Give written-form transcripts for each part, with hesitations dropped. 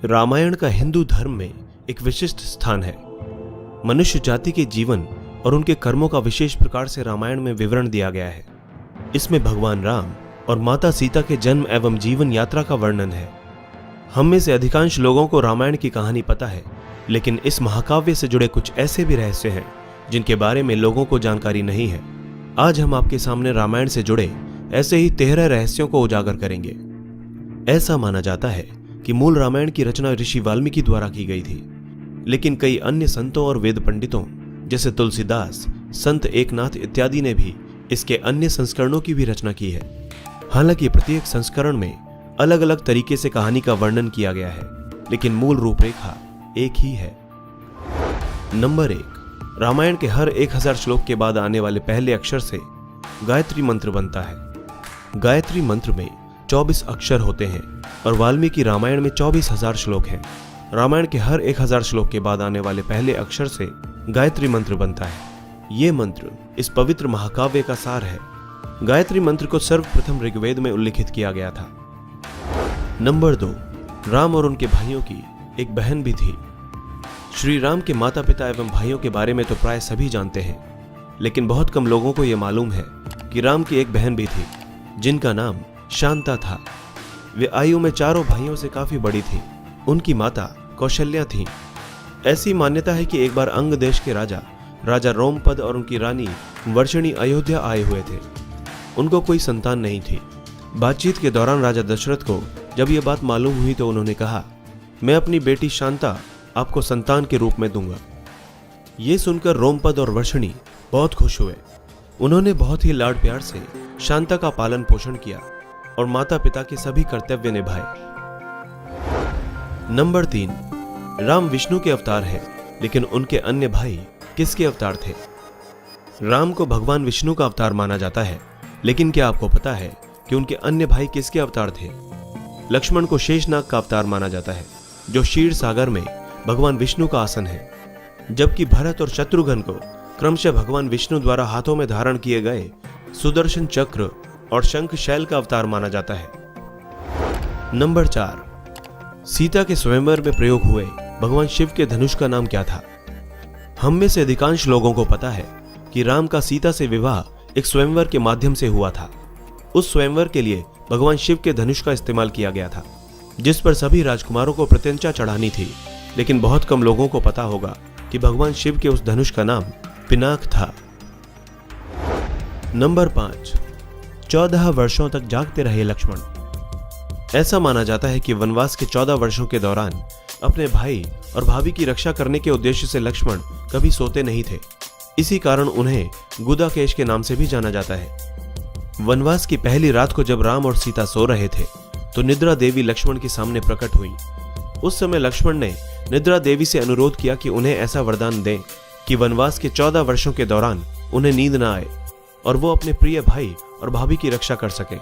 रामायण का हिंदू धर्म में एक विशिष्ट स्थान है। मनुष्य जाति के जीवन और उनके कर्मों का विशेष प्रकार से रामायण में विवरण दिया गया है। इसमें भगवान राम और माता सीता के जन्म एवं जीवन यात्रा का वर्णन है। हम में से अधिकांश लोगों को रामायण की कहानी पता है, लेकिन इस महाकाव्य से जुड़े कुछ ऐसे भी रहस्य हैं जिनके बारे में लोगों को जानकारी नहीं है। आज हम आपके सामने रामायण से जुड़े ऐसे ही 13 रहस्यों को उजागर करेंगे। ऐसा माना जाता है कि मूल रामायण की रचना ऋषि वाल्मीकि द्वारा की गई थी, लेकिन कई अन्य संतों और वेद पंडितों जैसे तुलसीदास, संत एकनाथ इत्यादि ने भी इसके अन्य संस्करणों की भी रचना की है। हालांकि प्रत्येक संस्करण में अलग अलग तरीके से कहानी का वर्णन किया गया है, लेकिन मूल रूपरेखा एक ही है। नंबर 1, रामायण के हर 1000 श्लोक के बाद आने वाले पहले अक्षर से गायत्री मंत्र बनता है। गायत्री मंत्र में 24 अक्षर होते हैं और वाल्मीकि रामायण में 24,000 श्लोक हैं। रामायण के हर 1000 श्लोक के बाद आने वाले पहले अक्षर से गायत्री मंत्र बनता है। ये मंत्र इस पवित्र महाकाव्य का सार है। गायत्री मंत्र को सर्वप्रथम ऋग्वेद में उल्लिखित किया गया था। नंबर 2, राम और उनके भाइयों की एक बहन भी थी। श्री राम के माता पिता एवं भाइयों के बारे में तो प्राय सभी जानते हैं, लेकिन बहुत कम लोगों को यह मालूम है कि राम की एक बहन भी थी जिनका नाम शांता था। वे आयु में चारों भाइयों से काफी बड़ी थी। उनकी माता कौशल्या थी। ऐसी मान्यता है कि एक बार अंग देश के राजा रोमपद और उनकी रानी वर्षिणी अयोध्या आए हुए थे। उनको कोई संतान नहीं थी। बातचीत के दौरान राजा दशरथ को जब यह बात मालूम हुई तो उन्होंने कहा, मैं अपनी बेटी शांता आपको संतान के रूप में दूंगा। ये सुनकर रोमपद और वर्षिणी बहुत खुश हुए। उन्होंने बहुत ही लाड प्यार से शांता का पालन पोषण किया और माता पिता के सभी कर्तव्य निभाए। नंबर 3, राम विष्णु के अवतार है, लेकिन उनके अन्य भाई किसके अवतार थे? राम को भगवान विष्णु का अवतार माना जाता है, लेकिन क्या आपको पता है कि उनके अन्य भाई किसके अवतार थे? लक्ष्मण को शेषनाग का अवतार माना जाता है, जो क्षीर सागर में भगवान विष्णु का आसन है, जबकि भरत और शत्रुघ्न को क्रमशः भगवान विष्णु द्वारा हाथों में धारण किए गए सुदर्शन चक्र और शंख शैल का अवतार माना जाता है। नंबर 4, सीता के स्वयंवर में प्रयोग हुए भगवान शिव के धनुष का नाम क्या था? हम में से अधिकांश लोगों को पता है कि राम का सीता से विवाह एक स्वयंवर के माध्यम से हुआ था। उस स्वयंवर के लिए भगवान शिव के धनुष का इस्तेमाल किया गया था, जिस पर सभी राजकुमारों को प्रत्यंचा चढ़ानी थी। लेकिन बहुत कम लोगों को पता होगा कि भगवान शिव के उस धनुष का नाम पिनाक था। नंबर 5, 14 वर्षों तक जागते रहे लक्ष्मण। ऐसा माना जाता है कि वनवास के 14 वर्षों के दौरान अपने भाई और भाभी की रक्षा करने के उद्देश्य से लक्ष्मण कभी सोते नहीं थे। इसी कारण उन्हें गुदाकेश के नाम से भी जाना जाता है। वनवास की पहली रात को जब राम और सीता सो रहे थे तो निद्रा देवी लक्ष्मण के सामने प्रकट हुई। उस समय लक्ष्मण ने निद्रा देवी से अनुरोध किया कि उन्हें ऐसा वरदान दें कि वनवास के 14 वर्षों के दौरान उन्हें नींद न आए और वो अपने प्रिय भाई और भाभी की रक्षा कर सके।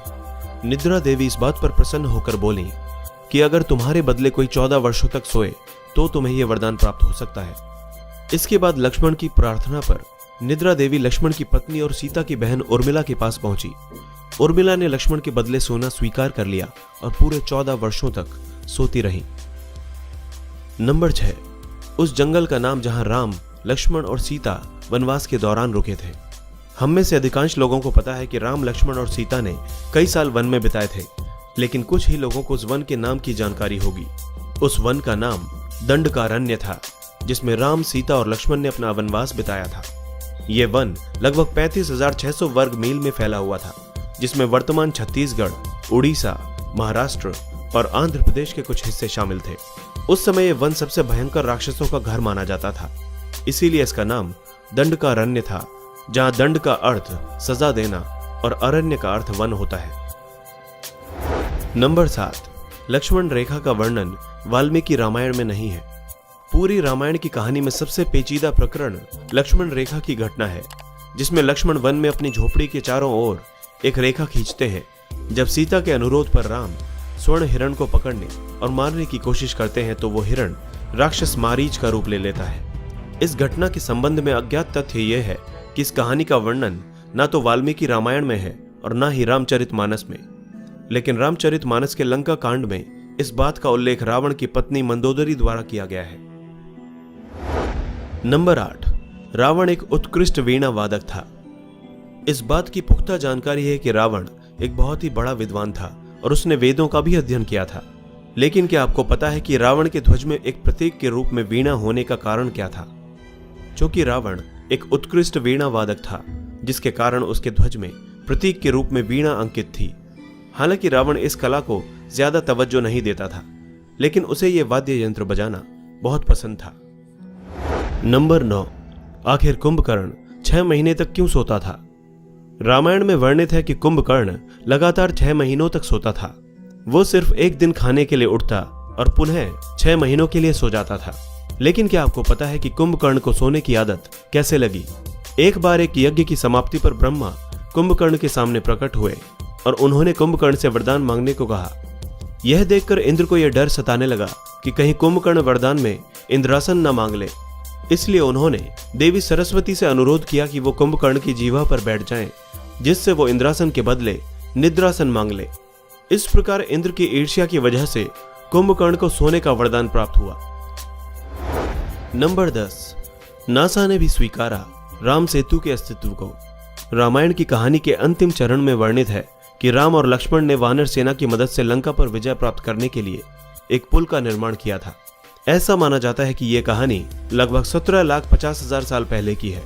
निद्रा देवी इस बात पर प्रसन्न होकर बोली कि अगर तुम्हारे बदले कोई 14 वर्षों तक सोए तो तुम्हें यह वरदान प्राप्त हो सकता है। इसके बाद लक्ष्मण की प्रार्थना पर निद्रा देवी लक्ष्मण की पत्नी और सीता की बहन उर्मिला के पास पहुंची। उर्मिला ने लक्ष्मण के बदले सोना स्वीकार कर लिया और पूरे 14 वर्षों तक सोती रही। नंबर 6, उस जंगल का नाम जहां राम, लक्ष्मण और सीता वनवास के दौरान रुके थे। हम में से अधिकांश लोगों को पता है कि राम, लक्ष्मण और सीता ने कई साल वन में बिताए थे, लेकिन कुछ ही लोगों को उस वन के नाम की जानकारी होगी। उस वन का नाम दंडकारण्य था, जिसमें राम, सीता और लक्ष्मण ने अपना वनवास बिताया था। यह वन लगभग 35,600 वर्ग मील में फैला हुआ था, जिसमें वर्तमान छत्तीसगढ़, उड़ीसा, महाराष्ट्र और आंध्र प्रदेश के कुछ हिस्से शामिल थे। उस समय यह वन सबसे भयंकर राक्षसों का घर माना जाता था, इसीलिए इसका नाम दंडकारण्य था, जहां दंड का अर्थ सजा देना और अरण्य का अर्थ वन होता है। नंबर 7, लक्ष्मण रेखा का वर्णन वाल्मीकि रामायण में नहीं है। पूरी रामायण की कहानी में सबसे पेचीदा प्रकरण लक्ष्मण रेखा की घटना है, जिसमें लक्ष्मण वन में अपनी झोपड़ी के चारों ओर एक रेखा खींचते हैं। जब सीता के अनुरोध पर राम स्वर्ण हिरण को पकड़ने और मारने की कोशिश करते हैं तो वो हिरण राक्षस मारीच का रूप ले लेता है। इस घटना के संबंध में अज्ञात तथ्य यह है कि इस कहानी का वर्णन ना तो वाल्मीकि रामायण में है और ना ही रामचरितमानस में, लेकिन रामचरितमानस के लंका कांड में इस बात का उल्लेख रावण की पत्नी मंदोदरी द्वारा किया गया है। नंबर 8, रावण एक उत्कृष्ट वीणा वादक था। इस बात की पुख्ता जानकारी है कि रावण एक बहुत ही बड़ा विद्वान था और उसने वेदों का भी अध्ययन किया था। लेकिन क्या आपको पता है कि रावण के ध्वज में एक प्रतीक के रूप में वीणा होने का कारण क्या था? क्योंकि रावण एक उत्कृष्ट वीणा वादक था, जिसके कारण उसके ध्वज में प्रतीक के रूप में वीणा अंकित थी। हालांकि रावण इस कला को ज्यादा तवज्जो नहीं देता था, लेकिन उसे यह वाद्य यंत्र बजाना बहुत पसंद था। नंबर 9, आखिर कुंभकर्ण 6 महीने तक क्यों सोता था? रामायण में वर्णित है कि कुंभकर्ण लगातार 6 महीनों तक सोता था। वो सिर्फ एक दिन खाने के लिए उठता और पुनः 6 महीनों के लिए सो जाता था। लेकिन क्या आपको पता है कि कुंभकर्ण को सोने की आदत कैसे लगी? एक बार एक यज्ञ की समाप्ति पर ब्रह्मा कुंभकर्ण के सामने प्रकट हुए और उन्होंने कुंभकर्ण से वरदान मांगने को कहा। यह देखकर इंद्र को यह डर सताने लगा कि कहीं कुंभकर्ण वरदान में इंद्रासन न मांग ले। इसलिए उन्होंने देवी सरस्वती से अनुरोध किया कि वो कुंभकर्ण की जीवा पर बैठ जाएं, जिससे वो इंद्रासन के बदले निद्रासन मांग ले। इस प्रकार इंद्र की ईर्ष्या की वजह से कुंभकर्ण को सोने का वरदान प्राप्त हुआ। नंबर 10, नासा ने भी स्वीकारा राम सेतु के अस्तित्व को। रामायण की कहानी के अंतिम चरण में वर्णित है कि राम और लक्ष्मण ने वानर सेना की मदद से लंका पर विजय प्राप्त करने के लिए एक पुल का निर्माण किया था। ऐसा माना जाता है कि यह कहानी लगभग 17,50,000 साल पहले की है।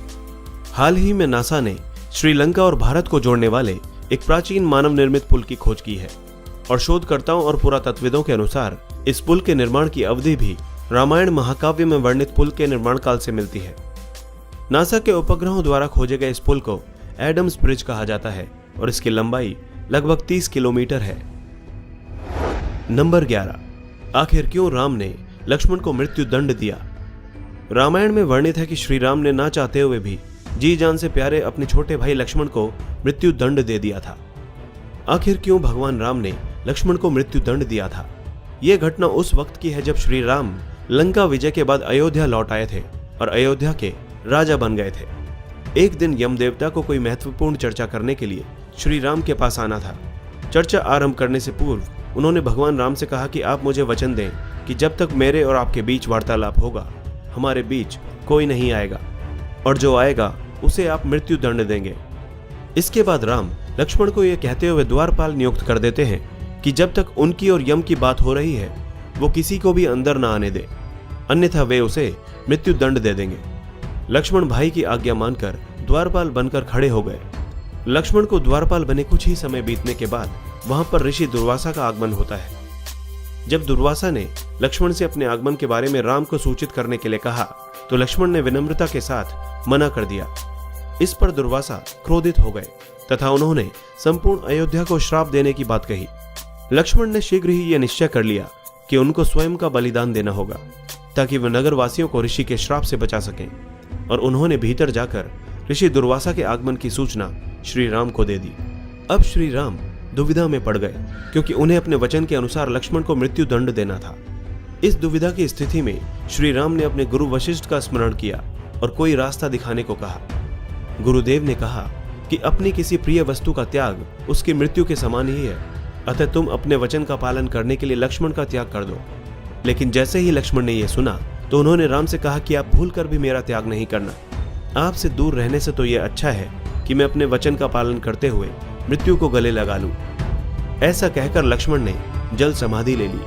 हाल ही में नासा ने श्रीलंका और भारत को जोड़ने वाले एक प्राचीन मानव निर्मित पुल की खोज की है और शोधकर्ताओं और पुरातत्वविदों के अनुसार इस पुल के निर्माण की अवधि भी रामायण महाकाव्य में वर्णित पुल के निर्माण काल से मिलती है। नासा के उपग्रहों द्वारा खोजे गए इस पुल को एडम्स ब्रिज कहा जाता है और इसकी लंबाई लगभग 30 किलोमीटर है। नंबर 11, आखिर क्यों राम ने लक्ष्मण को मृत्यु दंड दिया? रामायण में वर्णित है कि श्री राम ने ना चाहते हुए भी जी जान से प्यारे अपने छोटे भाई लक्ष्मण को मृत्यु दंड दे दिया था। आखिर क्यों भगवान राम ने लक्ष्मण को मृत्यु दंड दिया था? यह घटना उस वक्त की है जब श्री राम लंका विजय के बाद अयोध्या लौट आए थे और अयोध्या के राजा बन गए थे। एक दिन यम देवता को कोई महत्वपूर्ण चर्चा करने के लिए श्री राम के पास आना था। चर्चा आरंभ करने से पूर्व उन्होंने भगवान राम से कहा कि आप मुझे वचन दें कि जब तक मेरे और आपके बीच वार्तालाप होगा, हमारे बीच कोई नहीं आएगा और जो आएगा उसे आप मृत्यु दंड देंगे। इसके बाद राम लक्ष्मण को यह कहते हुए द्वारपाल नियुक्त कर देते हैं कि जब तक उनकी और यम की बात हो रही है वो किसी को भी अंदर न आने दे, अन्यथा वे उसे मृत्यु दंड दे देंगे। लक्ष्मण भाई की आज्ञा मानकर द्वारपाल बनकर खड़े हो गए। लक्ष्मण को द्वारपाल बने कुछ ही समय बीतने के बाद वहां पर ऋषि दुर्वासा का आगमन होता है। जब दुर्वासा ने लक्ष्मण से अपने आगमन के बारे में राम को सूचित करने के लिए कहा तो लक्ष्मण ने विनम्रता के साथ मना कर दिया। इस पर दुर्वासा क्रोधित हो गए तथा उन्होंने संपूर्ण अयोध्या को श्राप देने की बात कही। लक्ष्मण ने शीघ्र ही यह निश्चय कर लिया कि उनको स्वयं का बलिदान देना होगा ताकि वे नगरवासियों को ऋषि के श्राप से बचा सकें, और उन्होंने भीतर जाकर ऋषि दुर्वासा के आगमन की सूचना श्री राम को दे दी। अब श्री राम दुविधा में पड़ गए क्योंकि उन्हें अपने वचन के अनुसार लक्ष्मण को मृत्यु दंड देना था। इस दुविधा की स्थिति में श्री राम ने अपने गुरु वशिष्ठ का स्मरण किया और कोई रास्ता दिखाने को कहा। गुरुदेव ने कहा कि अपनी किसी प्रिय वस्तु का त्याग उसकी मृत्यु के समान ही है, अतः तुम अपने वचन का पालन करने के लिए लक्ष्मण का त्याग कर दो। लेकिन जैसे ही लक्ष्मण ने यह सुना तो उन्होंने राम से कहा कि आप भूल कर भी मेरा त्याग नहीं करना। आपसे दूर रहने से तो यह अच्छा है कि मैं अपने वचन का पालन करते हुए मृत्यु को गले लगा लूं। ऐसा कहकर लक्ष्मण ने जल समाधि ले ली।